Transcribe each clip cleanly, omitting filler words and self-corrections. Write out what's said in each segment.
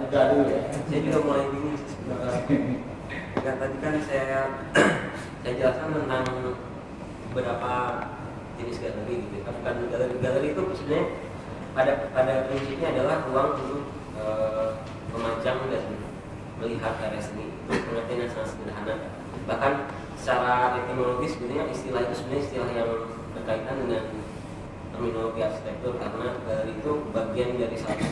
jeda dulu ya. Saya juga mulai bingung sebenarnya. Tadi kan saya jelaskan tentang beberapa jenis galeri gitu. Bukan galeri itu sebenarnya pada prinsipnya adalah ruang untuk memajang dan melihat karya seni. Pengertian yang sangat sederhana. Bahkan secara etimologis sebenarnya istilah itu sebenarnya istilah yang berkaitan dengan terminologi arsitektur, karena galeri itu bagian dari satu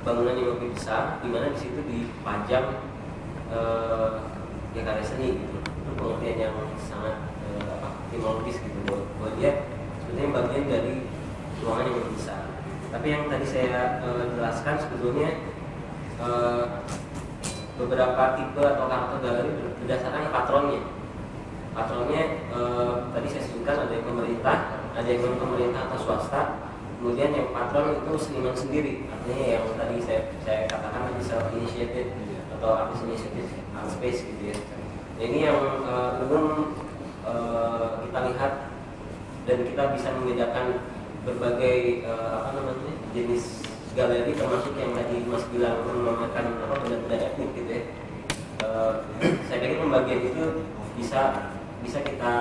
bangunan yang lebih besar, di mana di situ dipajang ya karya seni gitu. Itu pengertian yang sangat etimologis gitu buat dia sebenarnya bagian dari ruangan yang lebih besar. Tapi yang tadi saya jelaskan sebetulnya beberapa tipe atau karakter galeri berdasarkan patronnya. Patronnya tadi saya sebutkan ada yang pemerintah, ada yang non pemerintah atau swasta. Kemudian yang patron itu seniman sendiri, artinya yang tadi saya katakan tadi self initiated atau artist initiated art space gitu ya. Ini yang umum kita lihat dan kita bisa membedakan berbagai jenis galeri, termasuk yang tadi Mas bilang memamerkan benda-benda etnik gitu ya. Saya pikir pembagian itu bisa kita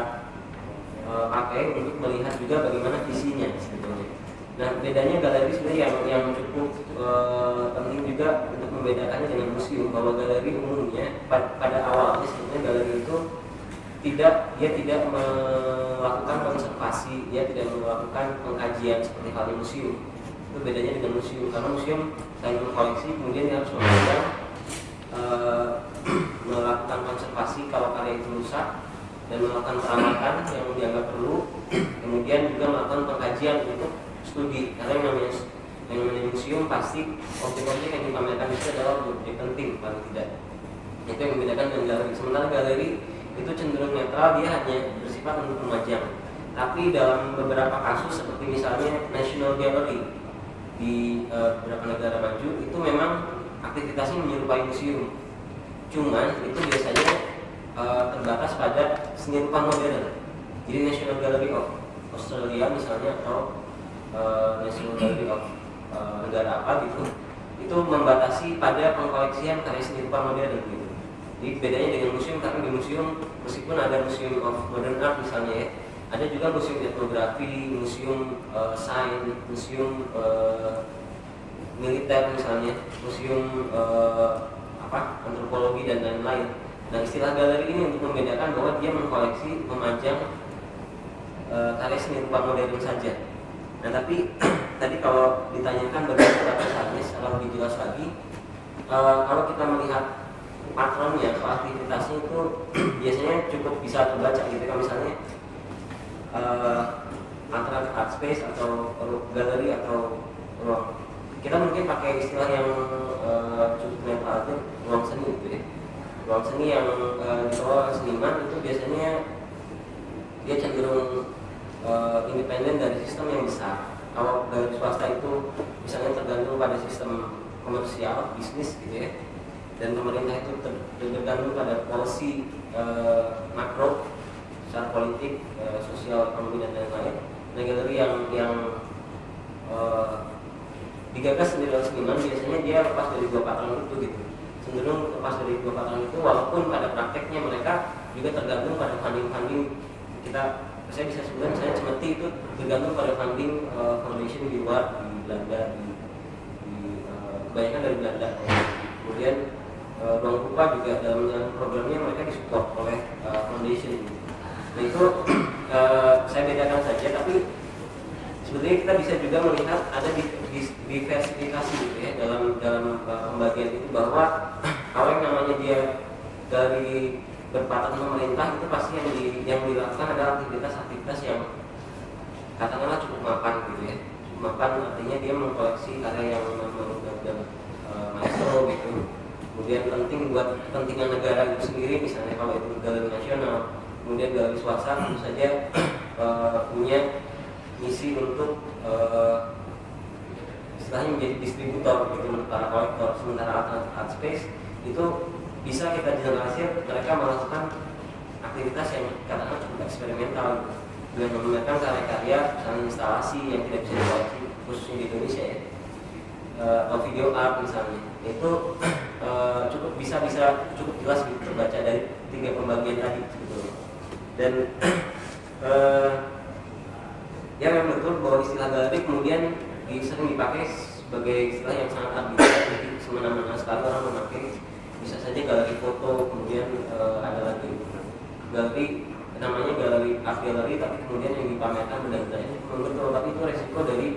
pakai untuk melihat juga bagaimana visinya sebetulnya. Nah, bedanya galeri sebenarnya yang cukup penting juga untuk membedakannya dengan museum, bahwa galeri umumnya pada awalnya sebenarnya galeri itu tidak melakukan konservasi, dia tidak melakukan pengkajian seperti halnya museum. Itu bedanya dengan museum, karena museum selain mengkoleksi kemudian dia harus melakukan konservasi kalau karya itu rusak, dan melakukan perawatan yang dianggap perlu, kemudian juga melakukan pengkajian untuk studi, karena yang namanya museum pasti objek-objek yang dipamerkan itu adalah objek penting paling tidak. Itu yang membedakan dengan galeri. Sementara galeri itu cenderung netral, dia hanya bersifat untuk memajang. Tapi dalam beberapa kasus seperti misalnya National Gallery di beberapa negara maju itu memang aktivitasnya menyerupai museum. Cuman itu biasanya terbatas pada seni rupa modern. Jadi National Gallery of Australia misalnya atau National Gallery of negara apa gitu, itu membatasi pada pengkoleksian karya seni rupa modern gitu. Jadi bedanya dengan museum, karena di museum meskipun ada Museum of Modern Art misalnya ya, ada juga museum etnografi, museum sains, museum militer misalnya, museum antropologi dan lain-lain. Nah, istilah galeri ini untuk membedakan bahwa dia mengkoleksi, memajang karya seni rupa modern saja. Nah, tapi tadi kalau ditanyakan bagaimana prosesnya secara lebih jelas lagi, kalau kita melihat patronnya atau aktivitasnya itu biasanya cukup bisa terbaca gitu kan, misalnya antara art space atau galeri atau ruang, kita mungkin pakai istilah yang cukup netral itu ruang seni gitu ya. Ruang seni yang dikelola seniman itu biasanya dia cenderung independen dari sistem yang besar. Kalau dari swasta itu misalnya tergantung pada sistem komersial, bisnis gitu ya, dan pemerintah itu tergantung pada policy makro secara politik, sosial, ekonomi dan lain-lain. Nah, galeri yang digagas sendiri oleh seniman biasanya dia lepas dari dua patron itu gitu, cenderung lepas dari dua patron itu, walaupun pada prakteknya mereka juga tergantung pada funding saya bisa sebutkan, saya Cemeti itu tergantung pada funding foundation di luar, di Belanda, kebanyakan dari Belanda. Kemudian Bank Rupa juga dalam menjalankan programnya mereka disupport oleh foundation. Nah, itu saya bedakan saja, tapi sebetulnya kita bisa juga melihat ada diversifikasi gitu ya dalam pembagian itu, bahwa kalau yang namanya dia dari berpatokan pemerintah itu pasti yang dilakukan adalah aktivitas yang katakanlah cukup mapan gitu ya. Cukup mapan artinya dia mengkoleksi karya yang memang maestro gitu. Kemudian penting buat kepentingan negara itu sendiri, misalnya kalau itu galeri nasional. Kemudian galeri swasta tentu saja punya misi untuk istilahnya menjadi distributor gitu untuk para kolektor. Sementara art space itu bisa kita generalisir, mereka melakukan aktivitas yang katakan cukup eksperimental gitu, dengan memamerkan karya-karya misalnya instalasi yang tidak bisa dikoleksi khususnya di Indonesia ya. atau video art misalnya, itu cukup cukup jelas gitu terbaca dari 3 pembagian tadi sebetulnya. Dan ya memang betul bahwa istilah galeri kemudian sering dipakai sebagai istilah yang sangat arbitrari, jadi semena-mena sekali orang memakai. Bisa saja galeri foto, kemudian ada lagi galeri namanya galeri art gallery, tapi kemudian yang dipamerkan benda-bendanya betul, tapi itu resiko dari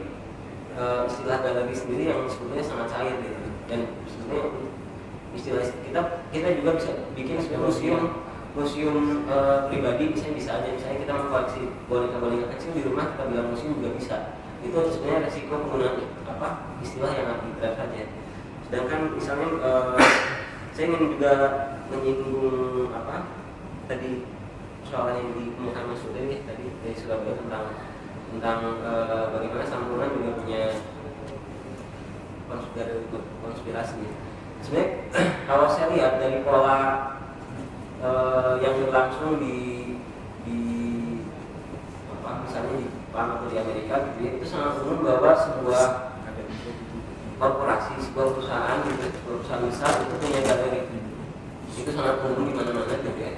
istilah galeri sendiri yang sebetulnya sangat cair gitu. Dan sebenarnya istilah kita juga bisa bikin sebuah museum pribadi, misalnya bisa aja, misalnya kita mengkoleksi boneka-boneka kecil di rumah, kita bilang museum juga bisa. Itu sebenarnya resiko penggunaan istilah yang arbitrer saja. Sedangkan misalnya saya ingin juga menyinggung tadi soal yang dikemukakan Mas Udin tadi dari Surabaya tentang bagaimana Sampurna juga punya konspirasi. Sebenarnya kalau saya lihat dari pola yang berlangsung di misalnya di Jepang atau di Amerika gitu ya, itu sangat umum bahwa sebuah korporasi, sebuah perusahaan besar itu punya galeri. Itu sangat umum di mana-mana gitu ya.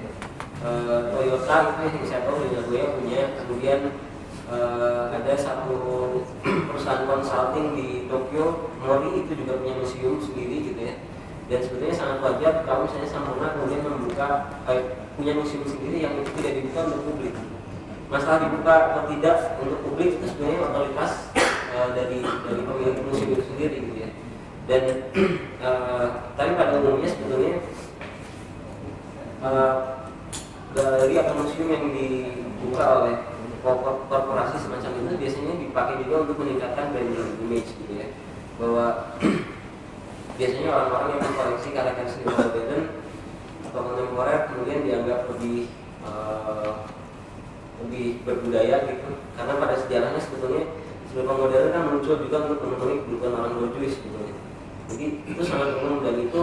Toyota itu yang saya tahu di Nagoya punya, kemudian ada satu perusahaan consulting di Tokyo, Mori, itu juga punya museum sendiri gitu ya. Dan sebetulnya sangat wajar kalau misalnya Sampurna kemudian punya museum sendiri yang itu tidak dibuka untuk publik. Masalah dibuka atau tidak untuk publik itu sebenarnya otoritas dari pemilik museum itu sendiri gitu ya. Dan tapi pada umumnya sebetulnya galeri atau museum yang dibuka oleh korporasi semacam itu biasanya dipakai juga untuk meningkatkan branding image gitu ya, bahwa biasanya orang-orang yang mengkoleksi karya-karya seni modern atau kontemporer kemudian dianggap lebih berbudaya gitu, karena pada sejarahnya sebetulnya seni modern kan muncul juga untuk memenuhi kebutuhan orang bourgeois sebetulnya. Jadi itu sangat umum dan itu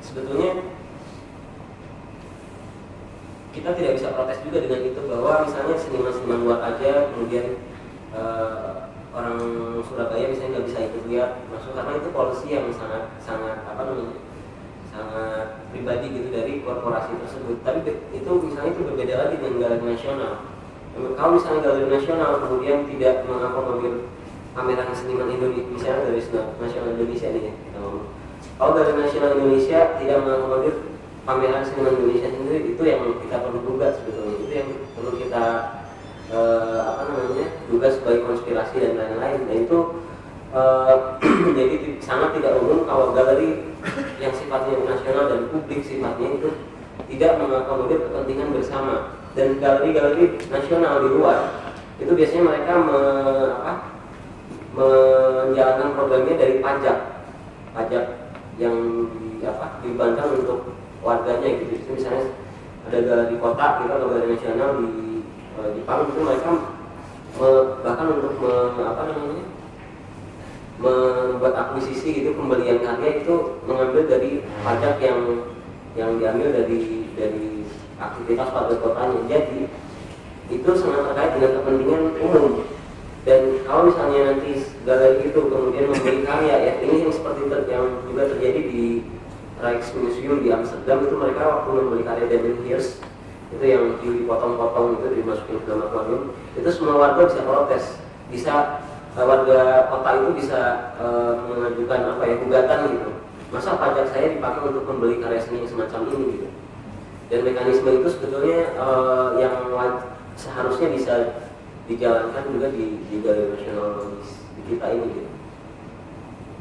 sebetulnya kita tidak bisa protes juga dengan itu, bahwa misalnya seniman-seniman luar aja kemudian orang Surabaya misalnya nggak bisa ikut lihat masuk, karena itu policy yang sangat sangat pribadi gitu dari korporasi tersebut. Tapi itu misalnya itu berbeda lagi dengan galeri nasional. Kalau misalnya galeri nasional kemudian tidak mengakomodir pameran seniman Indonesia, misalnya galeri nasional Indonesia nih ya, kita ngomong. Kalau galeri nasional Indonesia tidak mengakomodir pameran seniman Indonesia sendiri, itu yang kita perlu duga sebetulnya, itu yang perlu kita duga sebagai konspirasi dan lain-lain. Dan itu menjadi sangat tidak umum kalau galeri yang sifatnya nasional dan publik sifatnya itu tidak mengakomodir kepentingan bersama. Dan galeri-galeri nasional di luar itu biasanya mereka menjalankan programnya dari pajak yang dibebankan untuk warganya gitu. Jadi misalnya ada galeri kota gitu atau galeri nasional di Jepang itu mereka bahkan untuk membuat akuisisi gitu, pembelian karya itu mengambil dari pajak yang diambil dari aktivitas warga kotanya. Jadi itu sangat terkait dengan kepentingan umum. Dan kalau misalnya nanti galeri itu kemudian membeli karya ya, ini yang seperti yang juga terjadi di Rijksmuseum di Amsterdam, itu mereka waktu membeli karya Damien Hirst itu yang dipotong-potong itu dimasukin ke dalam akuarium, itu semua warga bisa protes, warga kota itu bisa mengajukan gugatan gitu. Masa pajak saya dipakai untuk membeli karya seni semacam ini gitu. Dan mekanisme itu sebetulnya yang seharusnya bisa dijalankan juga di galeri nasional di kita ini gitu.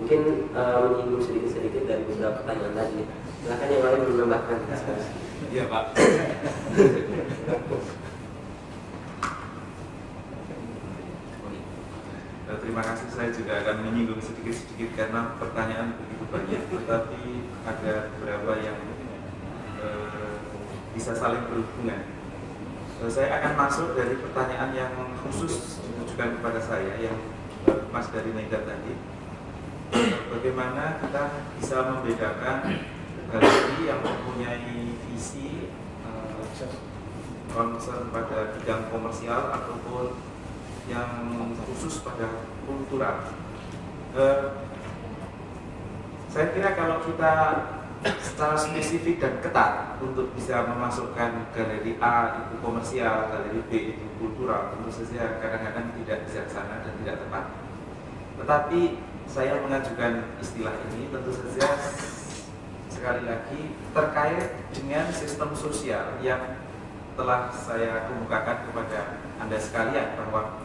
Mungkin menyinggung sedikit-sedikit dari beberapa pertanyaan tadi. Silakan yang lain menambahkan. Iya Pak. Terima kasih, saya juga akan menyinggung sedikit-sedikit karena pertanyaan begitu banyak, tetapi ada beberapa yang bisa saling berhubungan. Saya akan masuk dari pertanyaan yang khusus ditujukan kepada saya, yang Mas dari Medan tadi. Bagaimana kita bisa membedakan galeri yang mempunyai visi concern pada bidang komersial ataupun yang khusus pada kultural. Saya kira kalau kita secara spesifik dan ketat untuk bisa memasukkan galeri A itu komersial, galeri B itu kultural, tentu saja kadang-kadang tidak bijaksana dan tidak tepat. Tetapi saya mengajukan istilah ini tentu saja sekali lagi terkait dengan sistem sosial yang telah saya kemukakan kepada Anda sekalian, bahwa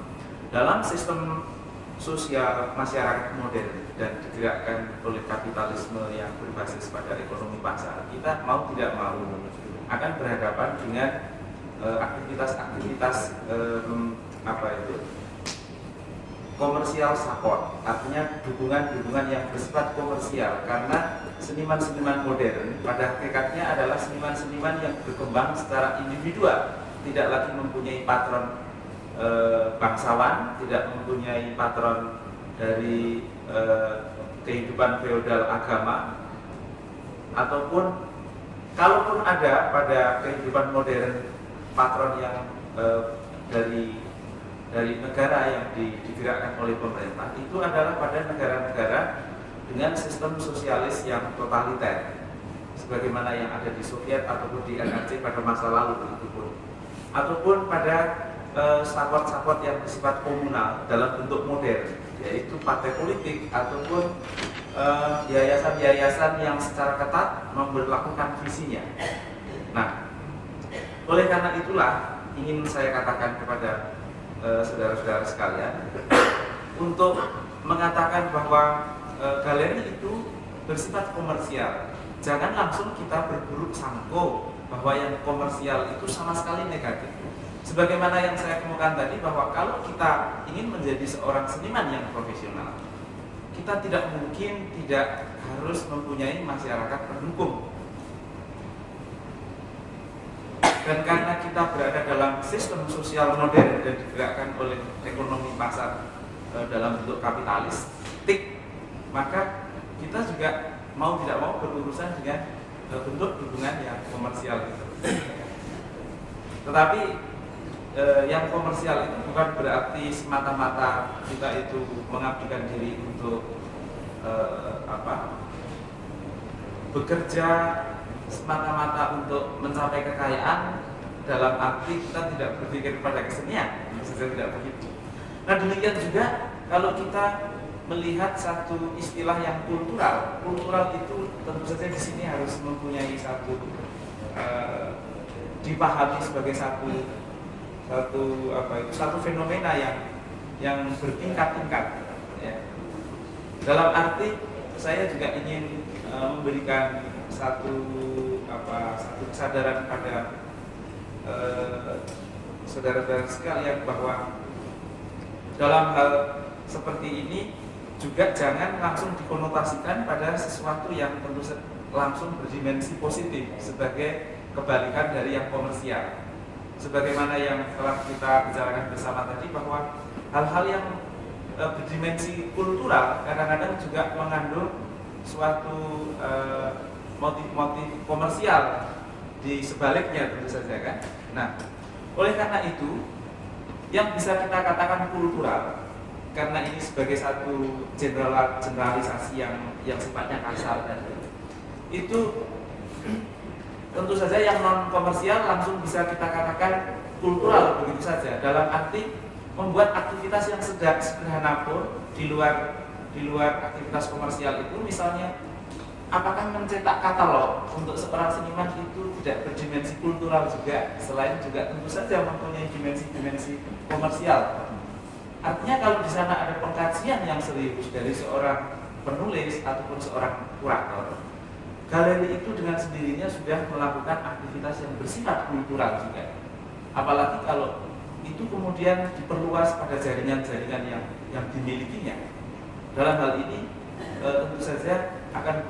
dalam sistem sosial masyarakat modern dan digerakkan oleh kapitalisme yang berbasis pada ekonomi pasar, kita mau tidak mau akan berhadapan dengan aktivitas-aktivitas komersial support, artinya dukungan-dukungan yang bersifat komersial, karena seniman-seniman modern pada hakikatnya adalah seniman-seniman yang berkembang secara individual, tidak lagi mempunyai patron bangsawan, tidak mempunyai patron dari kehidupan feodal agama, ataupun kalaupun ada pada kehidupan modern patron yang dari negara yang digerakkan oleh pemerintah, itu adalah pada negara-negara dengan sistem sosialis yang totaliter, sebagaimana yang ada di Soviet ataupun di NRC pada masa lalu, ataupun pada support-support yang bersifat komunal dalam bentuk modern, yaitu partai politik ataupun yayasan-yayasan yang secara ketat memberlakukan visinya. Nah, oleh karena itulah ingin saya katakan kepada saudara-saudara sekalian untuk mengatakan bahwa galeri itu bersifat komersial. Jangan langsung kita berburuk sangka bahwa yang komersial itu sama sekali negatif. Sebagaimana yang saya kemukakan tadi, bahwa kalau kita ingin menjadi seorang seniman yang profesional, kita tidak mungkin tidak harus mempunyai masyarakat pendukung. Dan karena kita berada dalam sistem sosial modern dan digerakkan oleh ekonomi pasar dalam bentuk kapitalistik, maka kita juga mau tidak mau berurusan dengan bentuk dukungan yang komersial itu. Tetapi yang komersial itu bukan berarti semata-mata kita itu mengabdikan diri untuk bekerja semata-mata untuk mencapai kekayaan, dalam arti kita tidak berpikir pada kesenian, tidak begitu. Nah, demikian juga kalau kita melihat satu istilah yang kultural itu tentu saja di sini harus mempunyai dipahami sebagai satu fenomena yang bertingkat-tingkat, ya. Dalam arti saya juga ingin memberikan satu kesadaran pada saudara-saudara sekalian, bahwa dalam hal seperti ini juga jangan langsung dikonotasikan pada sesuatu yang tentu langsung berdimensi positif sebagai kebalikan dari yang komersial. Sebagaimana yang telah kita bicarakan bersama tadi, bahwa hal-hal yang berdimensi kultural kadang-kadang juga mengandung suatu motif-motif komersial di sebaliknya, tentu saja kan. Nah, oleh karena itu yang bisa kita katakan kultural, karena ini sebagai satu generalisasi yang sifatnya kasar tadi, itu tentu saja yang non komersial langsung bisa kita katakan kultural begitu saja, dalam arti membuat aktivitas yang sederhana pun di luar aktivitas komersial itu, misalnya apakah mencetak katalog untuk seorang seniman itu tidak berdimensi kultural juga, selain juga tentu saja mempunyai dimensi-dimensi komersial. Artinya kalau di sana ada pengkajian yang serius dari seorang penulis ataupun seorang kurator, galeri itu dengan sendirinya sudah melakukan aktivitas yang bersifat kultural juga. Apalagi kalau itu kemudian diperluas pada jaringan-jaringan yang dimilikinya. Dalam hal ini tentu saja akan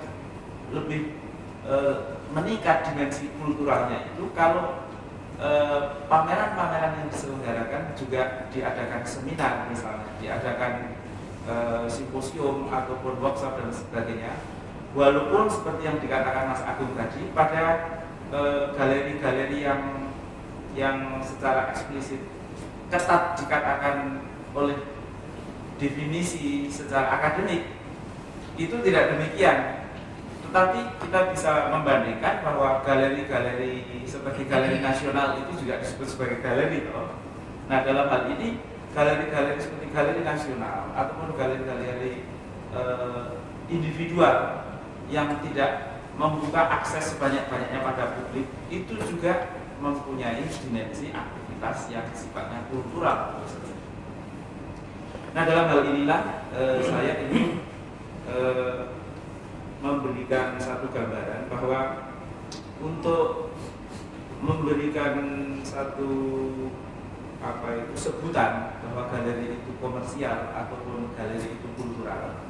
lebih meningkat dimensi kulturalnya itu kalau pameran-pameran yang diselenggarakan juga diadakan seminar, misalnya diadakan simposium ataupun workshop dan sebagainya. Walaupun seperti yang dikatakan Mas Agung tadi, pada galeri-galeri yang secara eksplisit ketat dikatakan oleh definisi secara akademik itu tidak demikian. Tetapi kita bisa membandingkan bahwa galeri-galeri seperti galeri nasional itu juga disebut sebagai galeri toh. Nah, dalam hal ini galeri-galeri seperti galeri nasional ataupun galeri-galeri individual yang tidak membuka akses sebanyak-banyaknya pada publik itu juga mempunyai dimensi aktivitas yang sifatnya kultural. Nah, dalam hal inilah saya ingin memberikan satu gambaran bahwa untuk memberikan satu sebutan bahwa galeri itu komersial ataupun galeri itu kultural,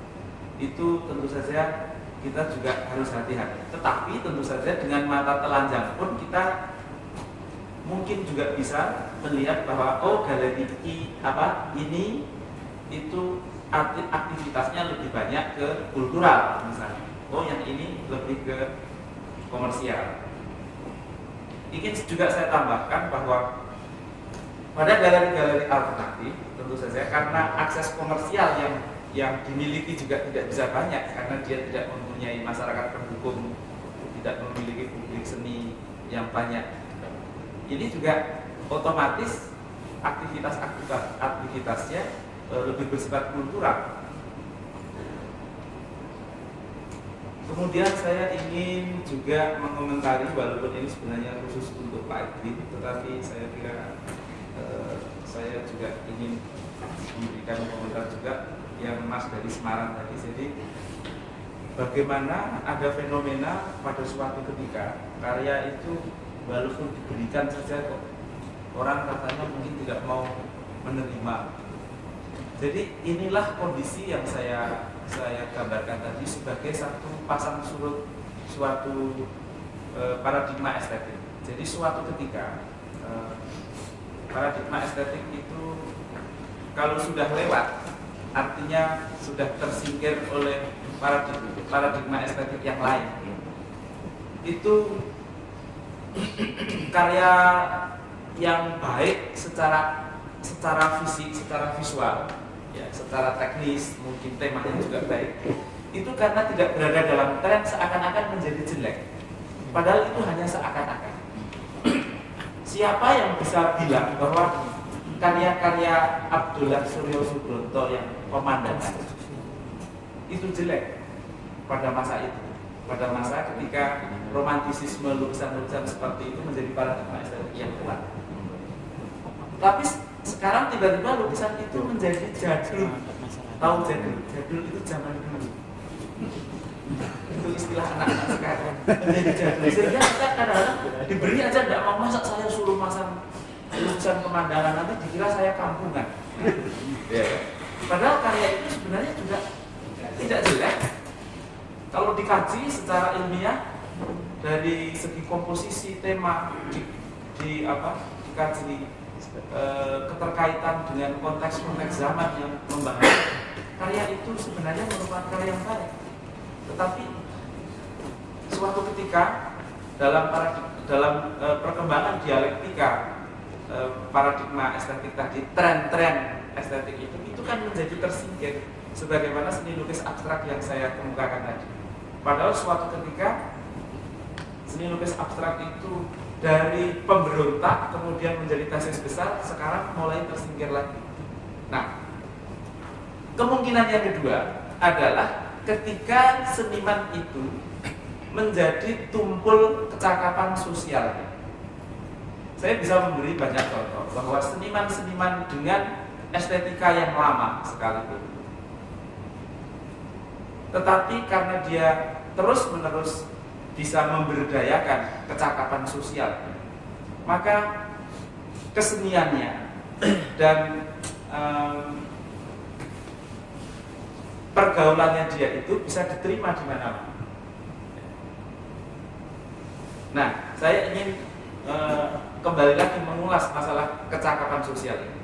itu tentu saja kita juga harus hati-hati. Tetapi tentu saja dengan mata telanjang pun kita mungkin juga bisa melihat bahwa galeri ini itu aktivitasnya lebih banyak ke kultural misalnya. Yang ini lebih ke komersial. Ingin juga saya tambahkan bahwa pada galeri-galeri alternatif tentu saja karena akses komersial yang dimiliki juga tidak bisa banyak karena dia tidak mempunyai masyarakat pendukung, tidak memiliki publik seni yang banyak. Ini juga otomatis aktivitasnya lebih bersifat kultural. Kemudian saya ingin juga mengomentari, walaupun ini sebenarnya khusus untuk Pak Edwin, tetapi saya kira saya juga ingin memberikan komentar juga yang Mas dari Semarang tadi. Jadi bagaimana ada fenomena pada suatu ketika karya itu walaupun diberikan saja kok orang katanya mungkin tidak mau menerima. Jadi inilah kondisi yang saya gambarkan tadi sebagai satu pasang surut suatu paradigma estetik. Jadi suatu ketika paradigma estetik itu kalau sudah lewat, artinya sudah tersingkir oleh paradigma estetik yang lain. Itu karya yang baik secara fisik, secara visual, ya, secara teknis, mungkin temanya juga baik. Itu karena tidak berada dalam tren seakan-akan menjadi jelek. Padahal itu hanya seakan-akan. Siapa yang bisa bilang bahwa karya-karya Abdullah Suryo Subronto yang pemandangan itu jelek pada masa itu? Pada masa ketika romantisisme lukisan-lukisan seperti itu menjadi paradigma estetik yang kuat. Tapi sekarang tiba-tiba lukisan itu menjadi jadul. Tahu jadul? Jadul itu zaman dulu. Itu istilah anak-anak sekarang. Menjadi jadul. Sehingga kita kadang-kadang diberi aja tidak mau, masa saya suruh masang lukisan pemandangan, nanti dikira saya kampungan. Padahal karya itu sebenarnya juga tidak jelek. Kalau dikaji secara ilmiah dari segi komposisi tema dikaji keterkaitan dengan konteks-konteks zaman yang membahas, karya itu sebenarnya merupakan karya yang baik. Tetapi suatu ketika dalam perkembangan dialektika paradigma estetik tadi, tren-tren estetik itu kan menjadi tersingkir sebagaimana seni lukis abstrak yang saya kemukakan tadi. Padahal suatu ketika seni lukis abstrak itu dari pemberontak kemudian menjadi tesis besar, sekarang mulai tersingkir lagi. Nah, kemungkinan yang kedua adalah ketika seniman itu menjadi tumpul kecakapan sosialnya. Saya bisa memberi banyak contoh bahwa seniman-seniman dengan estetika yang lama sekalipun, tetapi karena dia terus-menerus bisa memberdayakan kecakapan sosial, maka keseniannya dan pergaulannya dia itu bisa diterima di mana-mana. Nah, saya ingin kembali lagi mengulas masalah kecakapan sosial ini.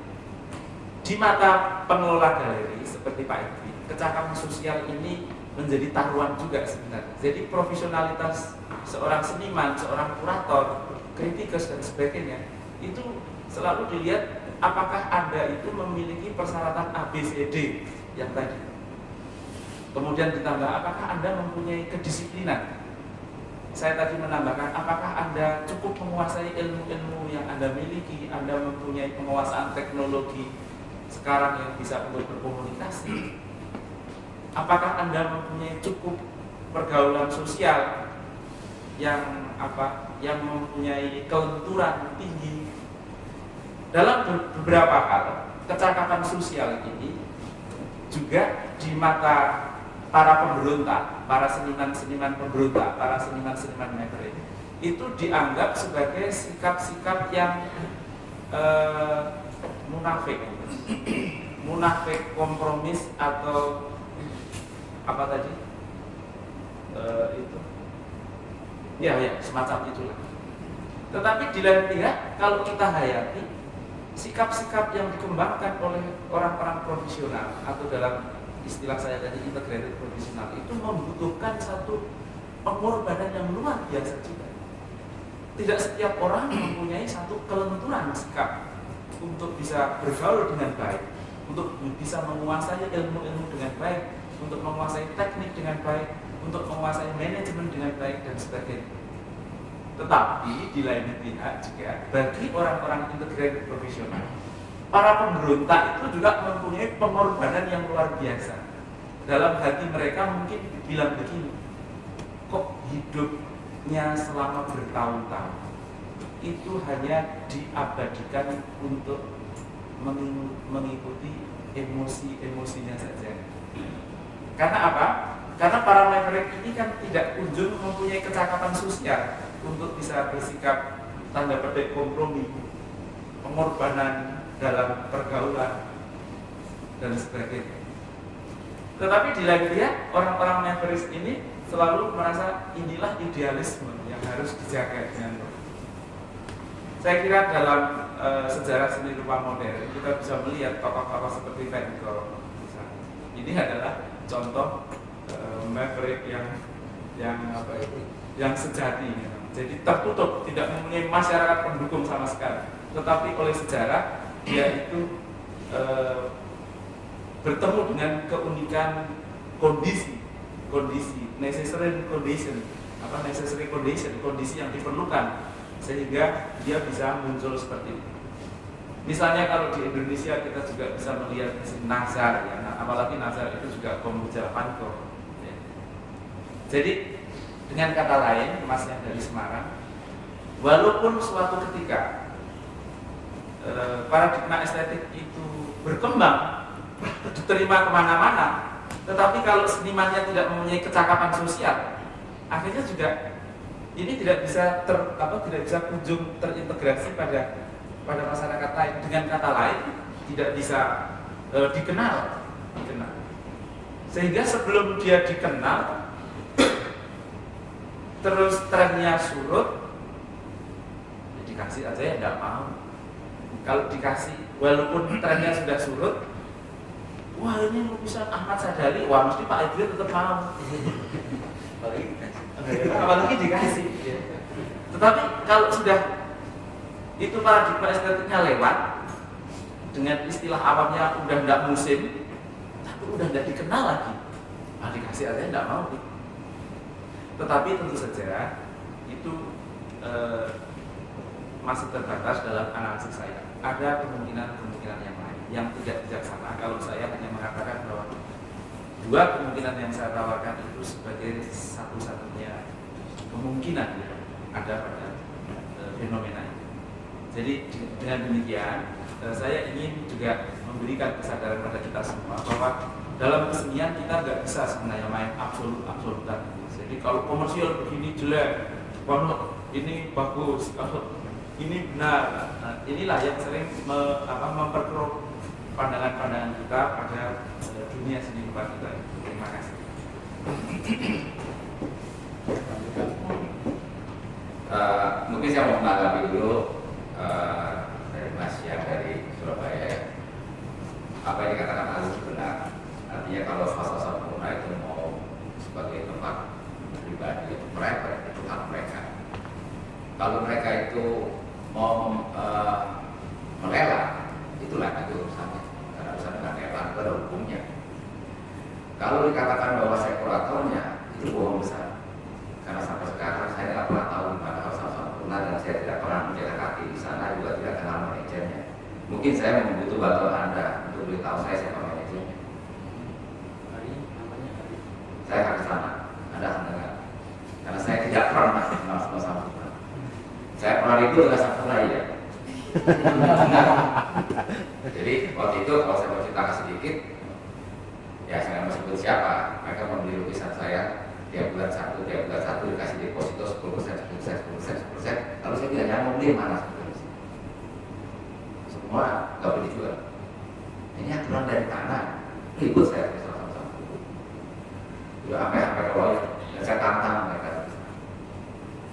Di mata pengelola galeri seperti Pak Edwin, kecakapan sosial ini menjadi taruhan juga sebenarnya. Jadi profesionalitas seorang seniman, seorang kurator, kritikus dan sebagainya itu selalu dilihat apakah Anda itu memiliki persyaratan ABCD yang tadi. Kemudian ditambah apakah Anda mempunyai kedisiplinan. Saya tadi menambahkan apakah Anda cukup menguasai ilmu-ilmu yang Anda miliki, Anda mempunyai penguasaan teknologi sekarang yang bisa untuk berkomunikasi. Apakah Anda mempunyai cukup pergaulan sosial yang mempunyai kelenturan tinggi. Dalam beberapa hal, kecakapan sosial ini juga di mata para pemberontak, para seniman-seniman pemberontak, para seniman-seniman maverick itu dianggap sebagai sikap-sikap yang munafik, kompromis atau apa tadi? Itu ya semacam itulah. Tetapi di lain pihak kalau kita hayati sikap-sikap yang dikembangkan oleh orang-orang profesional atau dalam istilah saya tadi integrated profesional itu membutuhkan satu pengorbanan yang luar biasa juga. Tidak setiap orang mempunyai satu kelenturan sikap untuk bisa bergaul dengan baik, untuk bisa menguasai ilmu-ilmu dengan baik, untuk menguasai teknik dengan baik, untuk menguasai manajemen dengan baik dan sebagainya. Tetapi di lain pihak juga bagi orang-orang integrated profesional, para pemberontak itu juga mempunyai pengorbanan yang luar biasa. Dalam hati mereka mungkin dibilang begini, kok hidupnya selama bertahun-tahun itu hanya diabadikan untuk mengikuti emosi-emosinya saja. Karena apa? Karena para maverick ini kan tidak kunjung mempunyai kecakapan sosial untuk bisa bersikap tanda petik kompromi, pengorbanan dalam pergaulan dan sebagainya. Tetapi di lain pihak orang-orang maverick ini selalu merasa inilah idealisme yang harus dijaga dengan baik. Saya kira dalam sejarah seni rupa modern kita bisa melihat tokoh-tokoh seperti Van Gogh. Ini adalah contoh maverick yang sejati. Jadi tertutup, tidak mempunyai masyarakat pendukung sama sekali. Tetapi oleh sejarah dia itu bertemu dengan keunikan kondisi necessary condition, kondisi yang diperlukan sehingga dia bisa muncul seperti itu. Misalnya kalau di Indonesia kita juga bisa melihat Nazar, ya, apalagi Nazar itu juga pemuja Van Gogh. Ya. Jadi dengan kata lain, Mas yang dari Semarang, walaupun suatu ketika paradigma estetik itu berkembang, diterima kemana-mana, tetapi kalau senimannya tidak mempunyai kecakapan sosial, akhirnya juga ini tidak bisa tidak bisa kunjung terintegrasi pada masyarakat lain. Dengan kata lain, tidak bisa dikenal. Sehingga sebelum dia dikenal, terus trennya surut, dikasih aja ya nggak mau. Kalau dikasih, walaupun trennya sudah surut, wah ini lukisan Ahmad Sadali, wah mesti Pak Idris tetap mau. Apalagi dikasih. Tetapi kalau sudah itu paradigma estetiknya lewat, dengan istilah awamnya udah nggak musim, tapi udah nggak dikenal lagi, dikasih aja nggak mau. Tetapi tentu saja itu masih terbatas dalam analisis saya. Ada kemungkinan yang lain yang tidak bijaksana kalau saya hanya mengatakan bahwa dua kemungkinan yang saya tawarkan itu sebagai satu-satunya kemungkinan ya, ada pada fenomena ini. Jadi dengan demikian saya ingin juga memberikan kesadaran pada kita semua bahwa dalam kesenian kita nggak bisa sebenarnya main absolutan. Jadi kalau komersial begini jelek, kalau ini bagus, kalau ini benar, inilah yang sering memperkeruh pandangan-pandangan kita pada dunia seni rupa kita. Terima kasih. Mungkin saya mau menanggapi dulu dari Mas yang dari Surabaya. Apa yang dikatakan Mas benar. Artinya kalau fase sempurna itu mau sebagai tempat pribadi mereka itu hak mereka. Kalau mereka itu mau melelang, itulah nanti urusannya. Karena urusan dengan lelang itu ada hukumnya. Kalau dikatakan bahwa saya kuratornya, itu bohong besar. Karena sampai sekarang saya tidak pernah tahu di mana harus sempurna dan saya tidak pernah menjaga kaki di sana, juga tidak kenal manajernya. Mungkin saya membutuh bantuan Anda untuk beritahu saya siapa manajernya. Saya akan ke sana, Anda akan dengar. Karena saya tidak pernah kenal sama Sampurna. Saya pernah ribut dengan Sampurna ya. Jadi waktu itu kalau saya mau ceritakan sedikit, ya saya mau sebut siapa. Mereka membeli lukisan saya tiap bulan satu dikasih deposito 10%, lalu saya tidak mau beli mana sebetulnya. Semua nggak boleh dijual. Ini aturan dari tanah. Ribut saya sama-sama. Udah sampai ke lawyer dan saya tantang mereka.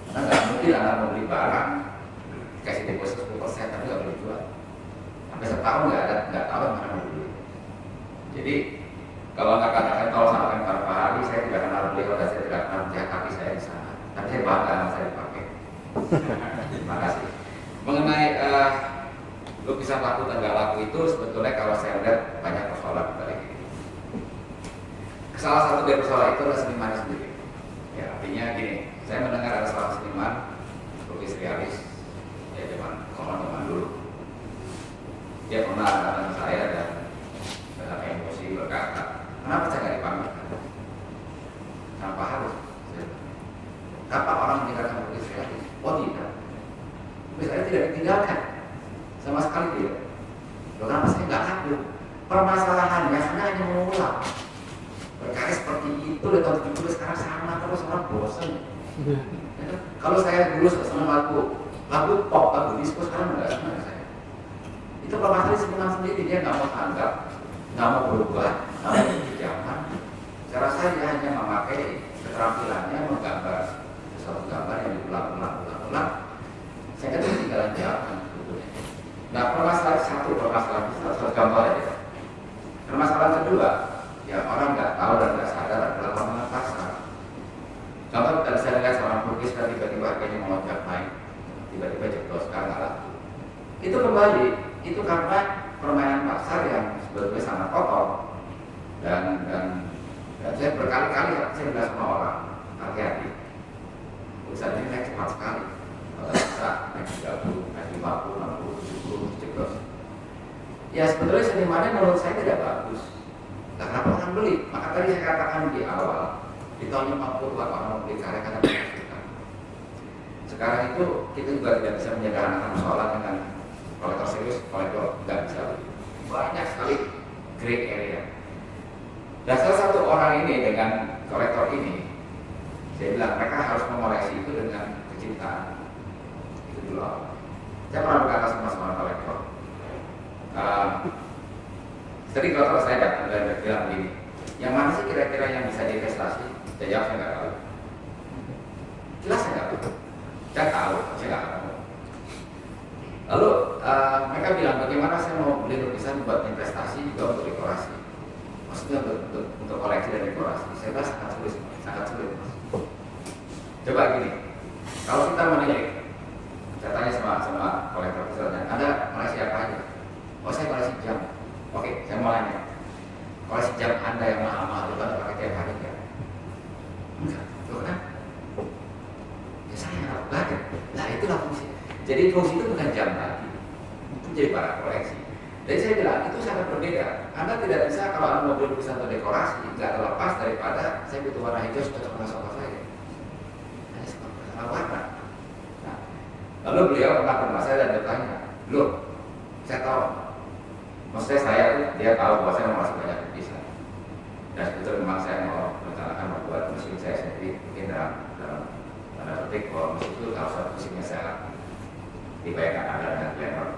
Karena nggak mungkin Anda mau beli barang kasih deposito 10% tapi nggak boleh jual. Sampai setahun nggak tahu mana mau beli. Jadi kalau Anda katakan kalau sama dengan Pak Hari, saya tidak kenal beliau dan saya tidak kenal jejak kaki saya di sana. Tapi saya bangga anak saya dipakai. Terima kasih. Mengenai lukisan laku tanggal laku itu sebetulnya kalau saya lihat banyak persoalan balik ini. Salah satu dari persoalan itu adalah seniman sendiri. Ya, artinya gini, saya mendengar ada seorang seniman lukis realis, ya zaman dulu. Dia pernah datang ke saya dan dengan emosi berkata, kenapa saya nggak dipamerkan? Kenapa harus? Kenapa orang meninggalkan lukis realis? Oh tidak, lukis realis tidak ditinggalkan sama sekali tidak. Loh, kenapa saya nggak laku? Permasalahannya Anda hanya mengulang berkarya seperti itu dari tahun 70 sekarang sama terus, orang bosan. Ya, kalau saya dulu senang lagu pop, lagu disco, sekarang nggak senang saya. Itu permasalahan seniman sendiri, dia nggak mau tanggap, nggak mau berubah, nggak mau ikut zaman. Saya rasa dia hanya memakai keterampilannya menggambar sesuatu gambar yang diulang-ulang. Saya kira tinggalan jawaban. Nah, permasalahan satu contoh aja. Permasalahan kedua, yang orang nggak tahu dan nggak sadar adalah lapangan pasar. Contoh tadi saya lihat seorang pelukis dan tiba-tiba harganya melonjak naik, tiba-tiba jeblos nggak laku. Itu kembali, itu karena permainan pasar yang sebetulnya sangat kotor dan saya berkali-kali saya bilang sama orang, hati-hati, urusan ini naik cepat sekali. Kalau bisa naik 30, naik 50, 60, 70, jeblos. Ya sebetulnya senimannya menurut saya tidak bagus. Nah, kenapa orang beli? Maka tadi saya katakan di awal, di tahun 50-an orang membeli karya karena berhasil. Sekarang itu kita juga tidak bisa menyederhanakan persoalan dengan kolektor serius, kolektor nggak bisa. Banyak sekali gray area. Dan salah satu orang ini dengan kolektor ini, saya bilang mereka harus mengoleksi itu dengan kecintaan. Itu dulu awal. Saya pernah berkata sama seorang kolektor. Tadi kalau saya datang dan bilang begini, yang mana sih kira-kira yang bisa diinvestasi? Saya jawab saya nggak tahu. Jelas saya nggak tahu. Saya tahu, saya nggak tahu. Lalu mereka bilang bagaimana saya mau beli lukisan buat investasi juga untuk dekorasi. Maksudnya untuk koleksi dan dekorasi. Saya bilang sangat sulit. Coba gini, kalau kita menilik, saya tanya sama kolektor misalnya, Anda koleksi apa aja? Oh saya koleksi jam. Oke, saya mau nanya, koleksi jam Anda yang mahal-mahal itu Anda pakai tiap hari nggak? Enggak, loh kan? Ya saya nggak pakai. Nah itulah fungsi. Jadi fungsi itu bukan jam lagi, itu jadi barang koleksi. Jadi saya bilang itu sangat berbeda. Anda tidak bisa kalau Anda mau beli lukisan atau dekorasi nggak terlepas daripada saya butuh warna hijau cocok dengan sofa saya. Hanya sama warna. Nah, lalu beliau pernah saya dan bertanya, loh, saya tahu. Maksudnya dia tahu bahwa saya mau masuk banyak lukisan. Dan sebetulnya memang saya mau merencanakan membuat museum saya sendiri, mungkin dalam tanda petik bahwa museum itu kalau satu museumnya saya dibayangkan ada dengan planner.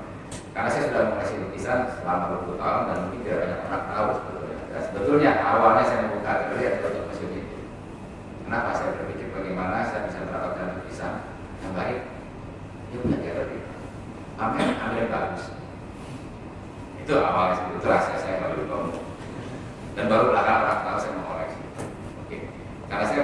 Karena saya sudah mengoleksi lukisan selama 20 tahun dan mungkin tidak banyak orang tahu sebetulnya. Dan sebetulnya awalnya saya membuka galeri untuk museum itu. Kenapa saya berpikir bagaimana saya bisa mendapatkan lukisan yang baik? Ya punya galeri. Ambil yang bagus. Itu awalnya seperti itu rahasia saya baru ngomong. Dan baru belakangan orang tahu saya mau koleksi. Oke. Karena saya